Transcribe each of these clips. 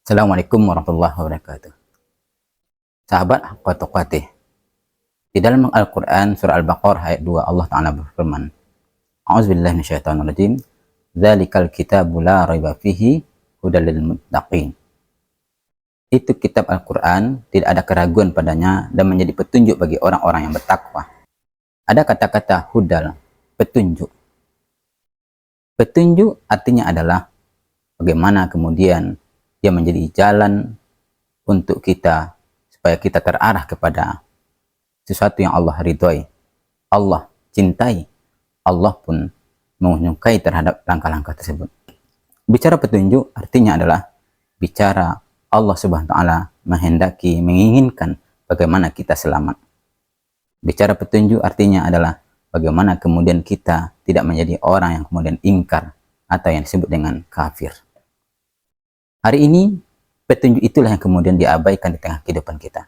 Assalamualaikum warahmatullahi wabarakatuh. Sahabat Haqqat Tuqatih, di dalam Al-Quran surah Al-Baqarah ayat 2 Allah Ta'ala berfirman, A'udzubillahi minasyaitonirrajim, Dzalikal kitabu la raiba fihi hudal lil muttaqin. Itu kitab Al-Quran, tidak ada keraguan padanya dan menjadi petunjuk bagi orang-orang yang bertakwa. Ada kata-kata hudal, petunjuk. Petunjuk artinya adalah bagaimana kemudian dia menjadi jalan untuk kita supaya kita terarah kepada sesuatu yang Allah ridhoi, Allah cintai, Allah pun menyukai terhadap langkah-langkah tersebut. Bicara petunjuk artinya adalah bicara Allah Subhanahu wa taala menghendaki, menginginkan bagaimana kita selamat. Bicara petunjuk artinya adalah bagaimana kemudian kita tidak menjadi orang yang kemudian ingkar atau yang disebut dengan kafir. Hari ini petunjuk itulah yang kemudian diabaikan di tengah kehidupan kita.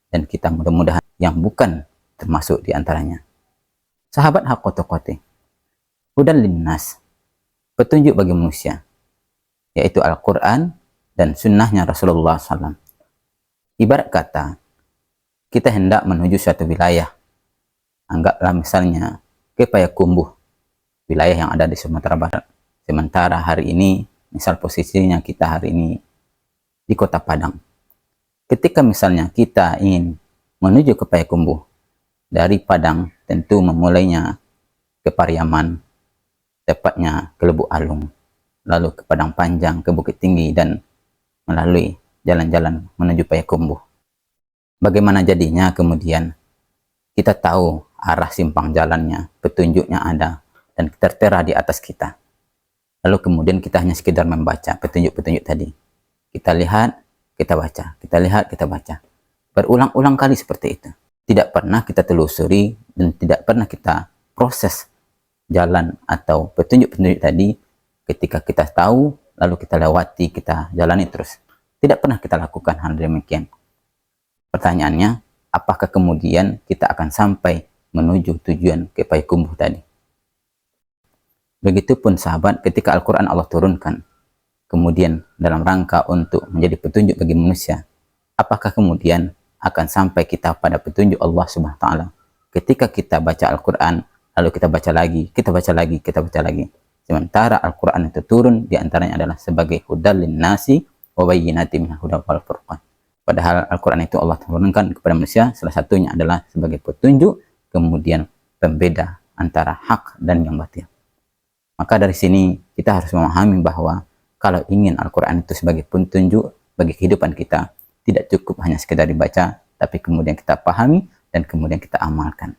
Dan kita mudah-mudahan yang bukan termasuk di antaranya. Sahabat Haqqat Tuqatih, hudan linnas, petunjuk bagi manusia, yaitu Al-Quran dan sunnahnya Rasulullah SAW. Ibarat kata, kita hendak menuju suatu wilayah. Anggaplah misalnya ke Payakumbuh, wilayah yang ada di Sumatera Barat. Sementara hari ini, misal posisinya kita hari ini di Kota Padang. Ketika misalnya kita ingin menuju ke Payakumbuh, dari Padang tentu memulainya ke Pariaman, tepatnya ke Lubuk Alung, lalu ke Padang Panjang, ke Bukit Tinggi, dan melalui jalan-jalan menuju Payakumbuh. Bagaimana jadinya kemudian kita tahu arah simpang jalannya, petunjuknya ada, dan tertera di atas kita. Lalu kemudian kita hanya sekedar membaca petunjuk-petunjuk tadi. Kita lihat, kita baca. Kita lihat, kita baca. Berulang-ulang kali seperti itu. Tidak pernah kita telusuri dan tidak pernah kita proses jalan atau petunjuk-petunjuk tadi. Ketika kita tahu, lalu kita lewati, kita jalani terus. Tidak pernah kita lakukan hal demikian. Pertanyaannya, apakah kemudian kita akan sampai menuju tujuan ke Payakumbuh tadi? Begitupun sahabat, ketika Al-Quran Allah turunkan, kemudian dalam rangka untuk menjadi petunjuk bagi manusia, apakah kemudian akan sampai kita pada petunjuk Allah Subhanahu wa taala? Ketika kita baca Al-Quran, lalu kita baca lagi, kita baca lagi, kita baca lagi. Sementara Al-Quran itu turun, diantaranya adalah sebagai hudal linnasi wa bayyinatin minal huda wal furqan. Padahal Al-Quran itu Allah turunkan kepada manusia, salah satunya adalah sebagai petunjuk, kemudian pembeda antara hak dan yang batil. Maka dari sini kita harus memahami bahwa kalau ingin Al-Quran itu sebagai petunjuk bagi kehidupan kita, tidak cukup hanya sekedar dibaca, tapi kemudian kita pahami dan kemudian kita amalkan.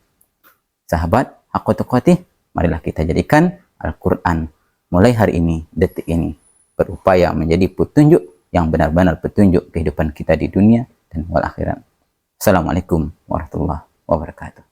Sahabat Haqqat Tuqatih, marilah kita jadikan Al-Quran mulai hari ini, detik ini, berupaya menjadi petunjuk yang benar-benar petunjuk kehidupan kita di dunia dan wal akhirat. Assalamualaikum warahmatullahi wabarakatuh.